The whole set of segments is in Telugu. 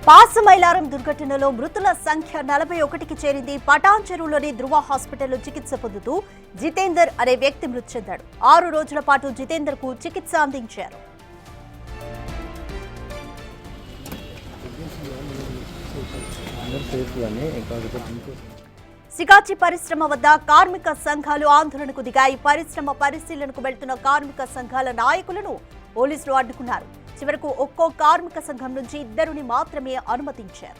పాసమైలారం దుర్ఘటనలో మృతుల సంఖ్య 41కి చేరింది. పటాన్ చెరువులోని ధృవ హాస్పిటల్లో చికిత్స పొందుతూ జితేందర్ అనే వ్యక్తి మృతి చెందాడు. 6 రోజుల పాటు జితేందర్ కు చికిత్స అందించారు. సికాచి పరిశ్రమ వద్ద కార్మిక సంఘాలు ఆందోళనకు దిగాయి. పరిశ్రమ పరిశీలనకు వెళ్తున్న కార్మిక సంఘాల నాయకులను పోలీసులు అడ్డుకున్నారు. చివరకు ఒక్కో కార్మిక సంఘం నుంచి 2 మాత్రమే అనుమతించారు.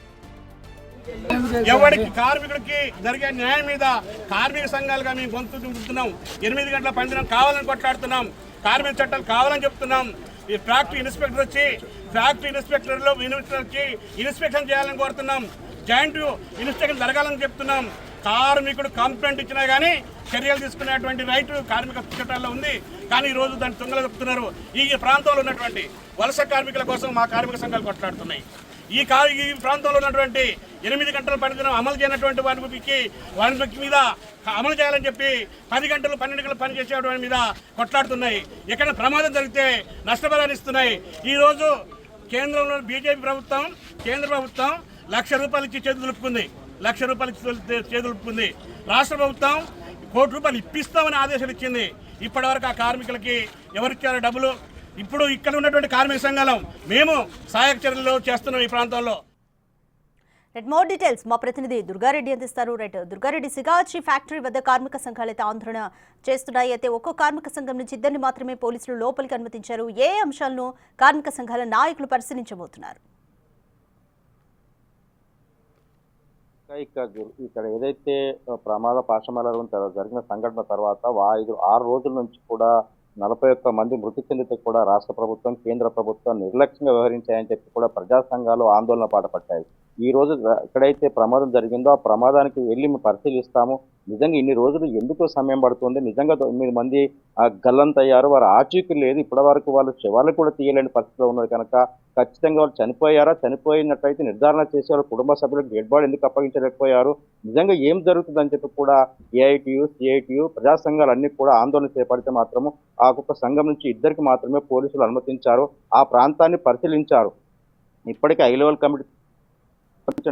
ఎవరికి కార్మికుడికి జరిగే న్యాయం మీద కార్మిక సంఘాలుగా మేము గొంతు దింపుతున్నాం. 8 గంటల పనిదినం కావాలని కొట్లాడుతున్నాం. కార్మిక చట్టాలు కావాలని చెప్తున్నాం. ఈ ఫ్యాక్టరీ ఇన్స్పెక్టర్ వచ్చి ఫ్యాక్టరీ ఇన్స్పెక్టర్లో ఇన్స్పెక్షన్ చేయాలని కోరుతున్నాం. జాయింట్ ఇన్స్పెక్షన్ జరగాలని చెప్తున్నాం. కార్మికుడు కంప్లైంట్ ఇచ్చినా కానీ చర్యలు తీసుకునేటువంటి రైట్ కార్మిక చట్టాల్లో ఉంది. కానీ ఈరోజు దాన్ని తుంగలు చెప్తున్నారు. ఈ ప్రాంతంలో ఉన్నటువంటి వలస కార్మికుల కోసం మా కార్మిక సంఘాలు కొట్లాడుతున్నాయి. ఈ ప్రాంతంలో ఉన్నటువంటి 8 గంటల పనిదినం అమలు చేయనటువంటి వారికి మీద అమలు చేయాలని చెప్పి 10 గంటలు 12 గంటలు పని చేసేటువంటి మీద కొట్లాడుతున్నాయి. ఎక్కడ ప్రమాదం జరిగితే నష్టపరిహారం ఇస్తున్నాయి. ఈరోజు కేంద్రంలో బీజేపీ ప్రభుత్వం కేంద్ర ప్రభుత్వం ₹1,00,000 ఇచ్చి చేతులు దులుపుకుంది. ₹1,00,000 చేతులుపుకుంది. రాష్ట్ర ప్రభుత్వం ₹1,00,00,000 ఇప్పిస్తామని ఆదేశాలు ఇచ్చింది. ఇప్పటివరకు ఆ కార్మికులకి ఎవరిచ్చారో డబ్బులు ఇప్పుడు ఇక్కడ ఉన్నటువంటి కార్మిక సంఘాలం మేము సహాయక చర్యలు చేస్తున్నాం ఈ ప్రాంతంలో. మోర్ డీటెయిల్స్ మా ప్రతినిధి దుర్గారెడ్డి అందిస్తారు. దుర్గారెడ్డి, సిగాచి ఫ్యాక్టరీ వద్ద కార్మిక సంఘాలు అయితే ఆందోళన చేస్తున్నాయి. అయితే ఒక్కో కార్మిక సంఘం నుంచి 2 మాత్రమే పోలీసులు లోపలికి అనుమతించారు. ఏ అంశాలను కార్మిక సంఘాల నాయకులు పరిశీలించబోతున్నారు? ఇక్కడ ఏదైతే ప్రమాద పాశమాలం జరిగిన సంఘటన తర్వాత 6 రోజుల నుంచి కూడా 41 మంది మృతి చెందితే కూడా రాష్ట్ర ప్రభుత్వం కేంద్ర ప్రభుత్వం నిర్లక్ష్యంగా వ్యవహరించాయని చెప్పి కూడా ప్రజా సంఘాలు ఆందోళన పాటపట్టాయి. ఈ రోజు ఎక్కడైతే ప్రమాదం జరిగిందో ఆ ప్రమాదానికి వెళ్ళి మేము పరిశీలిస్తాము. నిజంగా ఇన్ని రోజులు ఎందుకు సమయం పడుతుంది? నిజంగా 9 మంది గల్లంతయ్యారు. వారు ఆచూకీ లేదు. ఇప్పటి వరకు వాళ్ళు శవాలు కూడా తీయలేని పరిస్థితిలో ఉన్నారు కనుక ఖచ్చితంగా వాళ్ళు చనిపోయారా, చనిపోయినట్లయితే నిర్ధారణ చేసే వాళ్ళ కుటుంబ సభ్యులకు డెడ్ బాడీ ఎందుకు అప్పగించలేకపోయారు, నిజంగా ఏం జరుగుతుందని చెప్పి కూడా ఏఐటియు సిఐటియు ప్రజా సంఘాలు అన్ని కూడా ఆందోళన చేపడితే మాత్రము ఆ ఒక్క సంఘం నుంచి 2 మాత్రమే పోలీసులు అనుమతించారు. ఆ ప్రాంతాన్ని పరిశీలించారు. ఇప్పటికే హై లెవెల్ కమిటీ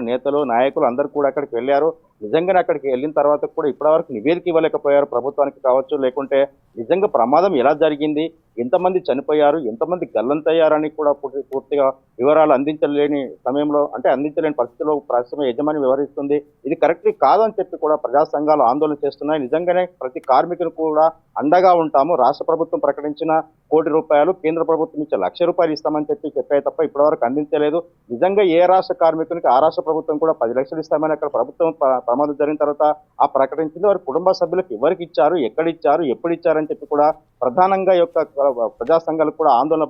నేతలు నాయకులు అందరూ కూడా అక్కడికి వెళ్ళారు. నిజంగానే అక్కడికి వెళ్ళిన తర్వాత కూడా ఇప్పటివరకు నివేదిక ఇవ్వలేకపోయారు ప్రభుత్వానికి కావచ్చు, లేకుంటే నిజంగా ప్రమాదం ఎలా జరిగింది, ఎంతమంది చనిపోయారు, ఎంతమంది గల్లంతయ్యారని కూడా పూర్తిగా వివరాలు అందించలేని సమయంలో అందించలేని పరిస్థితిలో పరిశ్రమ యజమాని వ్యవహరిస్తుంది. ఇది కరెక్ట్ కాదని చెప్పి కూడా ప్రజా సంఘాలు ఆందోళన చేస్తున్నాయి. నిజంగానే ప్రతి కార్మికులు కూడా అండగా ఉంటాము. రాష్ట్ర ప్రభుత్వం ప్రకటించిన ₹1,00,00,000 కేంద్ర ప్రభుత్వం ఇచ్చే ₹1,00,000 ఇస్తామని చెప్పాయి తప్ప ఇప్పటివరకు అందించలేదు. నిజంగా ఏ రాష్ట్ర కార్మికునికి ఆ రాష్ట్ర ప్రభుత్వం కూడా 10 లక్షలు ఇస్తామని అక్కడ ప్రభుత్వం ప్రమాదం జరిగిన తర్వాత ఆ ప్రకటించింది. వారి కుటుంబ సభ్యులకు ఎవరికి ఇచ్చారు, ఎక్కడిచ్చారు, ఎప్పుడు ఇచ్చారని చెప్పి కూడా ప్రధానంగా ప్రజా సంఘాలకు కూడా ఆందోళన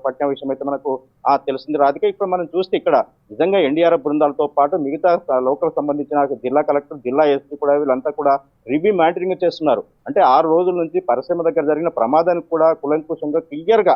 పట్టిన విషయం అయితే మనకు తెలిసింది. రాధిక, ఇప్పుడు మనం చూస్తే ఇక్కడ నిజంగా ఎన్డీఆర్ఎఫ్ బృందాలతో పాటు మిగతా లోకల్ సంబంధించిన జిల్లా కలెక్టర్, జిల్లా ఎస్పీ కూడా వీళ్ళంతా కూడా రివ్యూ మానిటరింగ్ చేస్తున్నారు. 6 రోజుల నుంచి పరిశ్రమ దగ్గర జరిగిన ప్రమాదానికి కూడా కులంకుశంగా క్లియర్ గా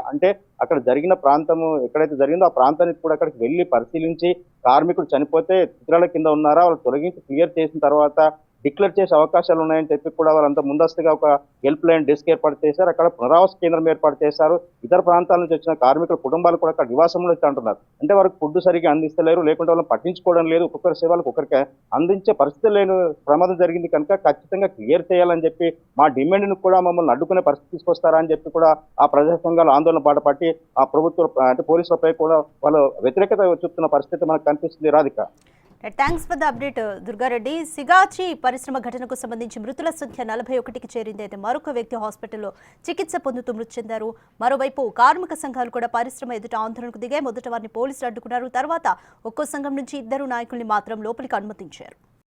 అక్కడ జరిగిన ప్రాంతము ఎక్కడైతే జరిగిందో ఆ ప్రాంతానికి కూడా అక్కడికి వెళ్లి పరిశీలించి కార్మికులు చనిపోతే చిత్రాల కింద ఉన్నారా వాళ్ళు తొలగించి క్లియర్ చేసిన తర్వాత డిక్లేర్ చేసే అవకాశాలు ఉన్నాయని చెప్పి కూడా వాళ్ళంతా ముందస్తుగా ఒక హెల్ప్ లైన్ డెస్క్ ఏర్పాటు చేశారు. అక్కడ పునరావాస కేంద్రం ఏర్పాటు చేశారు. ఇతర ప్రాంతాల నుంచి వచ్చిన కార్మికుల కుటుంబాలు కూడా అక్కడ నివాసంలో అంటున్నారు. వారికి ఫుడ్ సరిగ్గా అందిస్తలేరు, లేకుంటే వాళ్ళని పట్టించుకోవడం లేదు. ఒక్కొక్కరి సేవలకు ఒకరికి అందించే పరిస్థితి లేని ప్రమాదం జరిగింది కనుక ఖచ్చితంగా క్లియర్ చేయాలని చెప్పి మా డిమాండ్ను కూడా మమ్మల్ని అడ్డుకునే పరిస్థితి తీసుకొస్తారా అని చెప్పి కూడా ఆ ప్రజా సంఘాలు ఆందోళన పాటపట్టి ఆ ప్రభుత్వ పోలీసులపై కూడా వాళ్ళు వ్యతిరేకత చూపుతున్న పరిస్థితి మనకు కనిపిస్తుంది. Radhika, thanks for the update Durga Reddy. Sigachi పరిశ్రమ ఘటనకు సంబంధించి మృతుల సంఖ్య 41కి చేరింది. అయితే మరొక వ్యక్తి హాస్పిటల్లో చికిత్స పొందుతూ మృతి చెందారు. మరోవైపు కార్మిక సంఘాలు కూడా పరిశ్రమ ఎదుట ఆందోళనకు దిగాయి. మొదట వారిని పోలీసులు అడ్డుకున్నారు. తర్వాత ఒక్కో సంఘం నుంచి 2 నాయకుల్ని మాత్రం లోపలికి అనుమతించారు.